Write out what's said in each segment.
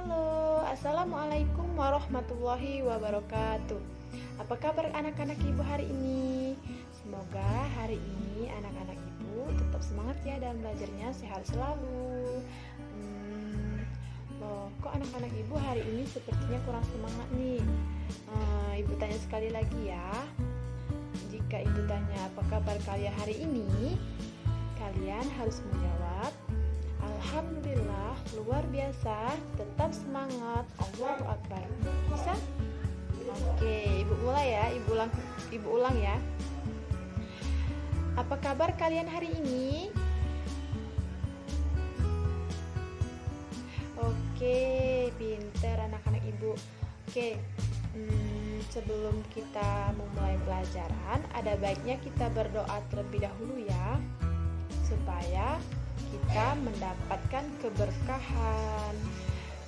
Halo, Assalamualaikum warahmatullahi wabarakatuh. Apa kabar anak-anak ibu hari ini? Semoga hari ini anak-anak ibu tetap semangat ya dalam belajarnya, sehat selalu. Loh, kok anak-anak ibu hari ini sepertinya kurang semangat nih? Ibu tanya sekali lagi ya. Jika ibu tanya apa kabar kalian hari ini, kalian harus menjawab Alhamdulillah, luar biasa, tetap semangat, Allahu Akbar. Bisa? Oke, ibu mulai ya, ibu ulang ya. Apa kabar kalian hari ini? Oke, pinter anak-anak ibu. Oke, sebelum kita memulai pelajaran, ada baiknya kita berdoa terlebih dahulu ya, supaya kita mendapatkan keberkahan,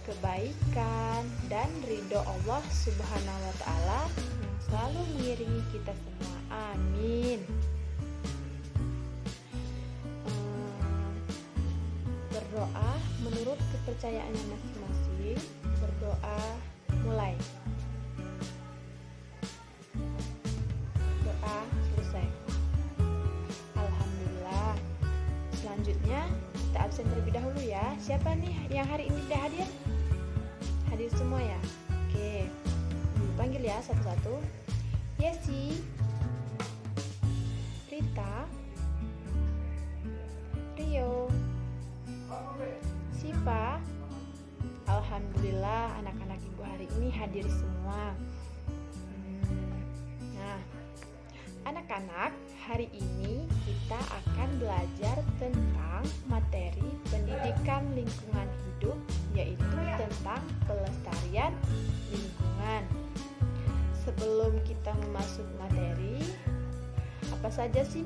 kebaikan, dan ridho Allah Subhanahu wa Ta'ala yang selalu mengiringi kita semua. Amin. Berdoa menurut kepercayaannya masing-masing. Berdoa mulai. Doa selesai. Alhamdulillah. Selanjutnya kita absen terlebih dahulu ya. Siapa nih yang hari ini sudah hadir? Hadir semua ya? Oke, panggil ya satu-satu. Yesi, Rita, Rio, Siva. Alhamdulillah anak-anak ibu hari ini hadir semua. Nah, anak-anak, hari ini kita akan belajar tentang materi pendidikan lingkungan hidup, yaitu tentang pelestarian lingkungan. Sebelum kita memasuki materi, apa saja sih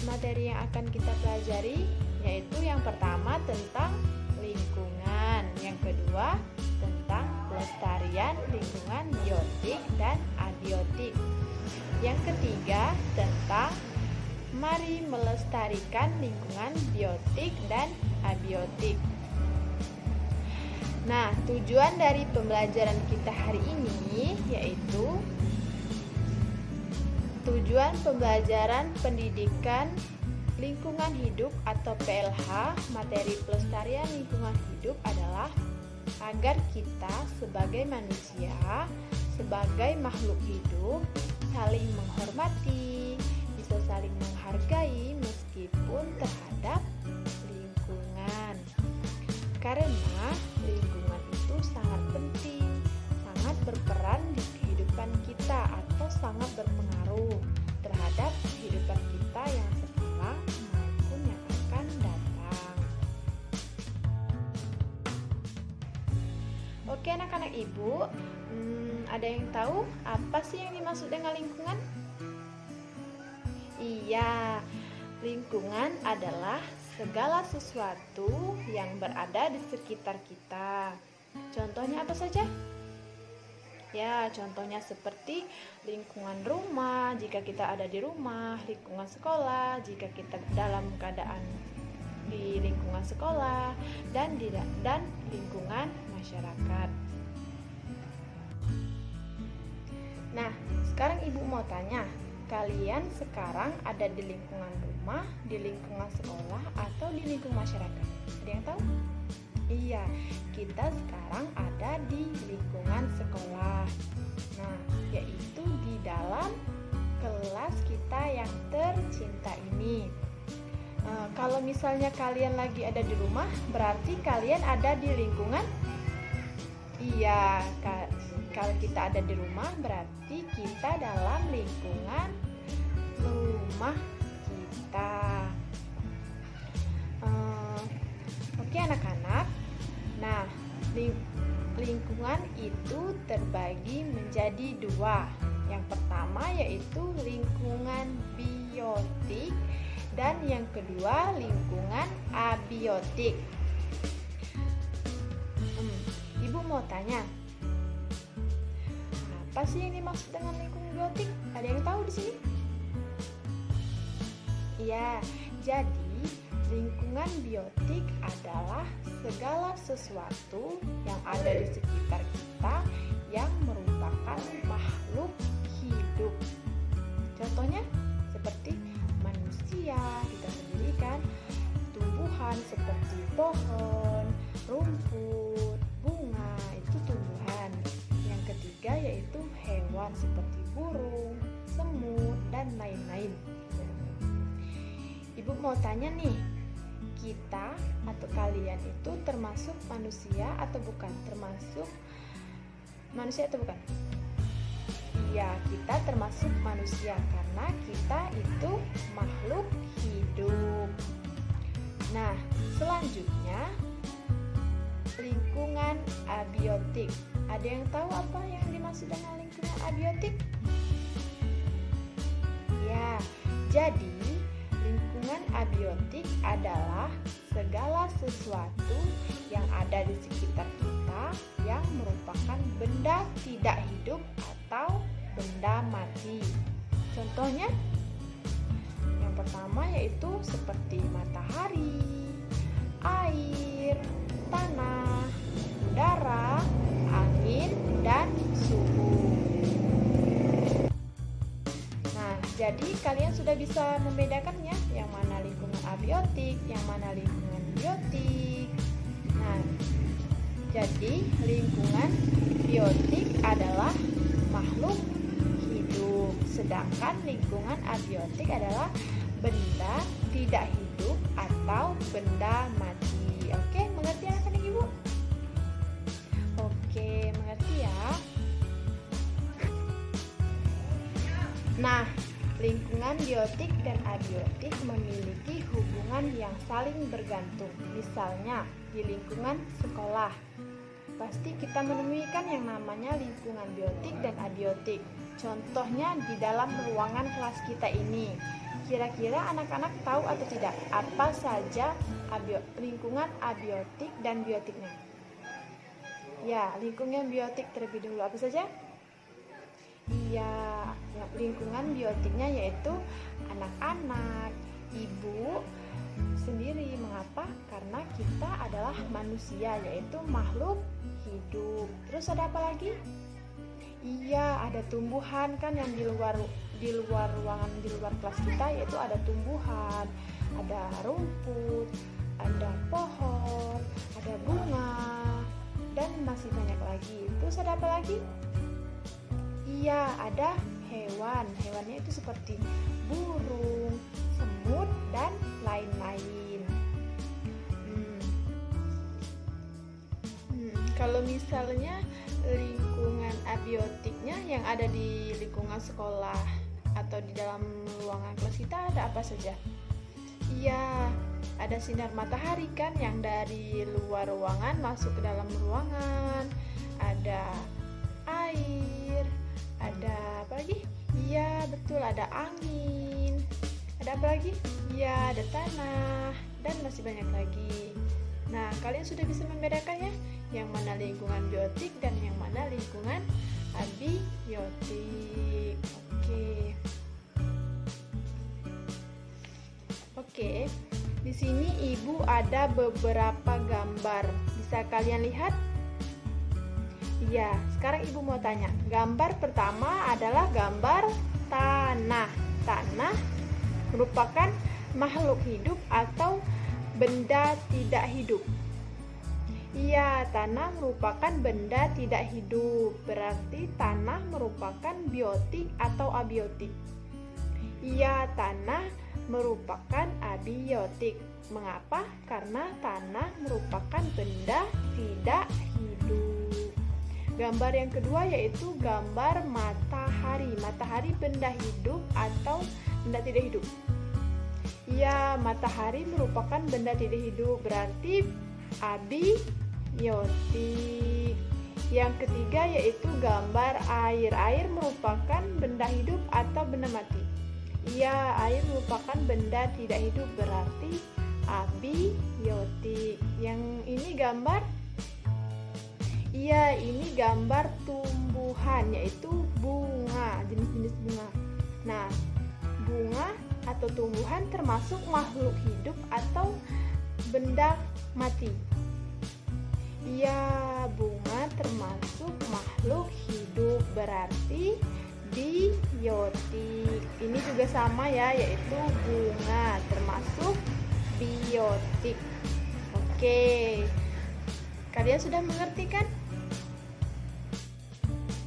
materi yang akan kita pelajari? Yaitu yang pertama tentang lingkungan, yang kedua tentang pelestarian lingkungan biotik dan abiotik, yang ketiga tentang mari melestarikan lingkungan biotik dan abiotik. Nah, tujuan dari pembelajaran kita hari ini yaitu tujuan pembelajaran pendidikan lingkungan hidup atau PLH, materi pelestarian lingkungan hidup adalah agar kita sebagai manusia, sebagai makhluk hidup, saling menghormati, bisa saling menghargai meskipun terhadap lingkungan. Karena lingkungan itu sangat penting, sangat berperan di kehidupan kita atau sangat berpengaruh terhadap kehidupan kita yang sekarang maupun yang akan datang. Oke anak-anak ibu, ada yang tahu apa sih yang dimaksud dengan lingkungan? Iya, lingkungan adalah segala sesuatu yang berada di sekitar kita. Contohnya apa saja? Ya, contohnya seperti lingkungan rumah, jika kita ada di rumah, lingkungan sekolah, jika kita dalam keadaan di lingkungan sekolah, dan lingkungan masyarakat. Nah, sekarang ibu mau tanya, kalian sekarang ada di lingkungan rumah, di lingkungan sekolah, atau di lingkungan masyarakat? Ada yang tahu? Iya, kita sekarang ada di lingkungan sekolah. Nah, yaitu di dalam kelas kita yang tercinta ini. Kalau misalnya kalian lagi ada di rumah, berarti kalian ada di lingkungan. Iya, kalau kita ada di rumah, berarti kita dalam lingkungan rumah kita. Oke anak-anak. Nah, lingkungan itu terbagi menjadi dua. Yang pertama yaitu lingkungan biotik dan yang kedua lingkungan abiotik. Ibu mau tanya, apa sih yang dimaksud dengan lingkungan biotik? Ada yang tahu di sini? Iya, jadi lingkungan biotik adalah segala sesuatu yang ada di sekitar kita yang merupakan makhluk hidup. Contohnya seperti manusia, kita sendiri kan, tumbuhan seperti pohon, rumput, bunga, itu tumbuhan. Yang ketiga yaitu hewan seperti burung, semut, dan lain-lain. Ibu mau tanya nih, kita atau kalian itu termasuk manusia atau bukan? Termasuk manusia atau bukan? Iya, kita termasuk manusia karena kita itu makhluk hidup. Nah, selanjutnya lingkungan abiotik. Ada yang tahu apa yang dimaksud dengan lingkungan abiotik? Ya, jadi lingkungan abiotik adalah segala sesuatu yang ada di sekitar kita yang merupakan benda tidak hidup atau benda mati. Contohnya, yang pertama yaitu seperti matahari, air, tanah, udara, angin, dan suhu. Nah, jadi kalian sudah bisa membedakannya, yang mana lingkungan abiotik, yang mana lingkungan biotik. Nah, jadi lingkungan biotik adalah makhluk hidup, sedangkan lingkungan abiotik adalah benda tidak hidup atau benda mati. Oke, mengerti anak-anak ibu? Oke, mengerti ya. Nah, lingkungan biotik dan abiotik memiliki hubungan yang saling bergantung. Misalnya, di lingkungan sekolah, pasti kita menemukan yang namanya lingkungan biotik dan abiotik. Contohnya di dalam ruangan kelas kita ini. Kira-kira anak-anak tahu atau tidak apa saja lingkungan abiotik dan biotiknya? Ya, lingkungan biotik terlebih dahulu apa saja? Iya, lingkungan biotiknya yaitu anak-anak, ibu sendiri. Mengapa? Karena kita adalah manusia, yaitu makhluk hidup. Terus ada apa lagi? Iya, ada tumbuhan kan yang di luar ruangan, di luar kelas kita, yaitu ada tumbuhan, ada rumput, ada pohon, ada bunga, dan masih banyak lagi. Terus ada apa lagi? Iya, ada hewan. Hewannya itu seperti burung, semut, dan lain-lain. Kalau misalnya lingkungan abiotiknya yang ada di lingkungan sekolah atau di dalam ruangan kelas kita ada apa saja? Iya, ada sinar matahari kan yang dari luar ruangan masuk ke dalam ruangan. Ada air, ada apa lagi? Iya, betul, ada angin. Ada apa lagi? Iya, ada tanah, dan masih banyak lagi. Nah, kalian sudah bisa membedakannya, yang mana lingkungan biotik dan yang mana lingkungan abiotik. Oke. Di sini ibu ada beberapa gambar. Bisa kalian lihat? Iya, sekarang ibu mau tanya. Gambar pertama adalah gambar tanah. Tanah merupakan makhluk hidup atau benda tidak hidup. Iya, tanah merupakan benda tidak hidup. Berarti tanah merupakan biotik atau abiotik. Iya, tanah merupakan abiotik. Mengapa? Karena tanah merupakan benda tidak hidup. Gambar yang kedua yaitu gambar matahari. Matahari benda hidup atau benda tidak hidup? Iya, matahari merupakan benda tidak hidup, berarti abiotik. Yang ketiga yaitu gambar air. Air merupakan benda hidup atau benda mati? Iya, air merupakan benda tidak hidup, berarti abiotik. Yang ini gambar? Iya, ini gambar tumbuhan, yaitu bunga, jenis-jenis bunga. Nah, bunga atau tumbuhan termasuk makhluk hidup atau benda mati? Iya, bunga termasuk makhluk hidup, berarti biotik. Ini juga sama ya, yaitu bunga termasuk biotik. Oke, kalian sudah mengerti kan?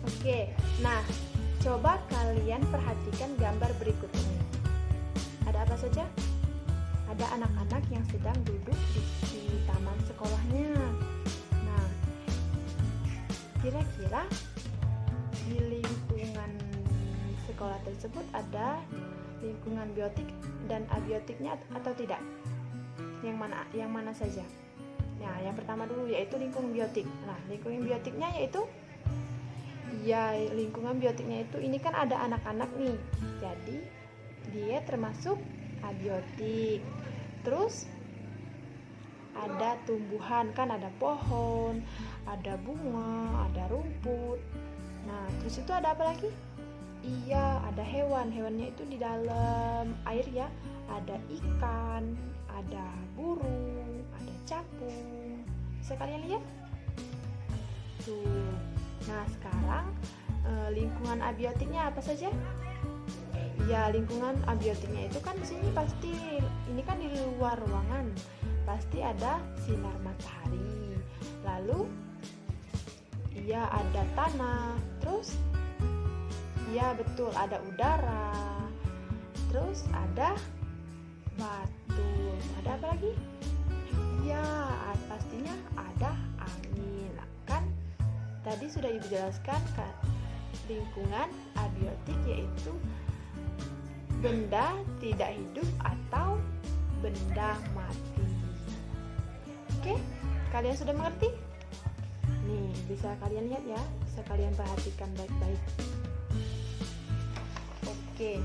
Oke, nah coba kalian perhatikan gambar berikut ini. Ada apa saja? Ada anak-anak yang sedang duduk di taman sekolahnya. Nah, kira-kira di lingkungan sekolah tersebut ada lingkungan biotik dan abiotiknya atau tidak? Yang mana saja? Nah, yang pertama dulu yaitu lingkungan biotik. Nah, lingkungan biotiknya yaitu lingkungan biotiknya itu ini kan ada anak-anak nih. Jadi, dia termasuk abiotik. Terus ada tumbuhan, kan ada pohon, ada bunga, ada rumput. Nah, terus itu ada apa lagi? Iya, ada hewan. Hewannya itu di dalam air ya. Ada ikan, ada burung, ada capung. Bisa kalian lihat? Tuh. Nah, sekarang lingkungan abiotiknya apa saja? Ya, lingkungan abiotiknya itu kan di sini pasti ini kan di luar ruangan. Pasti ada sinar matahari. Lalu iya ada tanah. Terus iya betul ada udara. Terus ada batu. Ada apa lagi? Iya, pastinya ada angin. Kan tadi sudah Ibu jelaskan kan, lingkungan abiotik yaitu benda tidak hidup atau benda mati. Oke, kalian sudah mengerti? Nih, bisa kalian lihat ya, bisa kalian perhatikan baik-baik. Oke,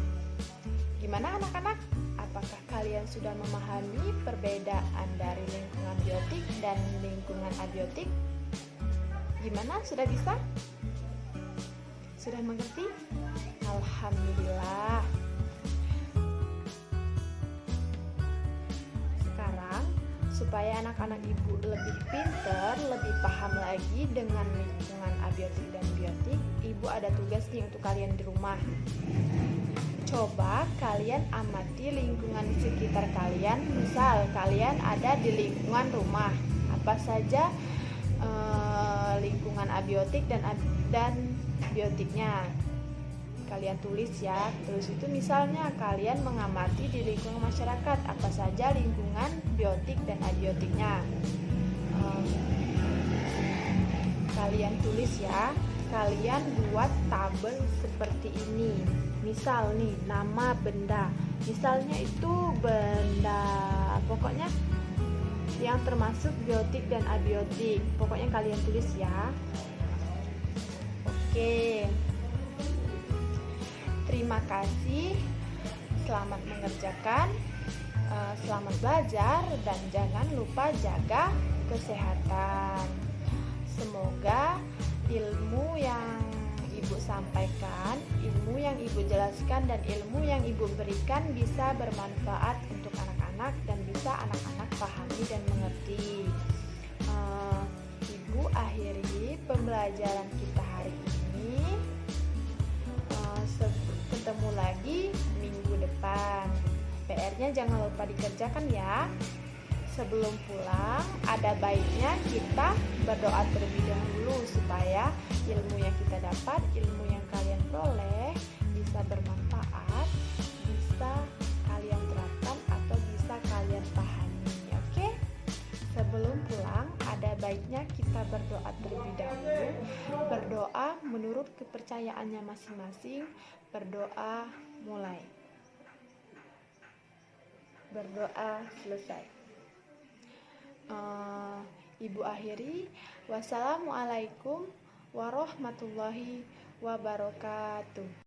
gimana anak-anak? Apakah kalian sudah memahami perbedaan dari lingkungan biotik dan lingkungan abiotik? Gimana? Sudah bisa? Sudah mengerti? Alhamdulillah. Sekarang, supaya anak-anak Ibu lebih pintar, lebih paham lagi dengan lingkungan abiotik dan biotik, Ibu ada tugas nih untuk kalian di rumah. Coba kalian amati lingkungan sekitar kalian. Misal kalian ada di lingkungan rumah, apa saja lingkungan abiotik dan biotiknya kalian tulis ya. Terus itu misalnya kalian mengamati di lingkungan masyarakat, apa saja lingkungan biotik dan abiotiknya. Kalian tulis ya. Kalian buat tabel seperti ini. Misal nih, nama benda. Misalnya itu benda, pokoknya yang termasuk biotik dan abiotik. Pokoknya kalian tulis ya. Oke. Terima kasih. Selamat mengerjakan. Selamat belajar dan jangan lupa jaga kesehatan. Semoga ilmu yang Ibu sampaikan, ilmu yang Ibu jelaskan, dan ilmu yang Ibu berikan bisa bermanfaat untuk anak-anak dan bisa anak-anak pahami dan mengerti. Ibu akhiri pembelajaran kita hari ini. Ketemu lagi minggu depan. PR-nya jangan lupa dikerjakan ya. Sebelum pulang, ada baiknya kita berdoa terlebih dahulu supaya ilmu yang kita dapat, ilmu yang kalian peroleh bisa bermanfaat, bisa kalian terapkan atau bisa kalian pahami. Oke? Sebelum pulang, ada baiknya kita berdoa terlebih dahulu. Berdoa menurut kepercayaannya masing-masing. Berdoa mulai. Berdoa selesai. Ibu akhiri. Wassalamualaikum warahmatullahi wabarakatuh.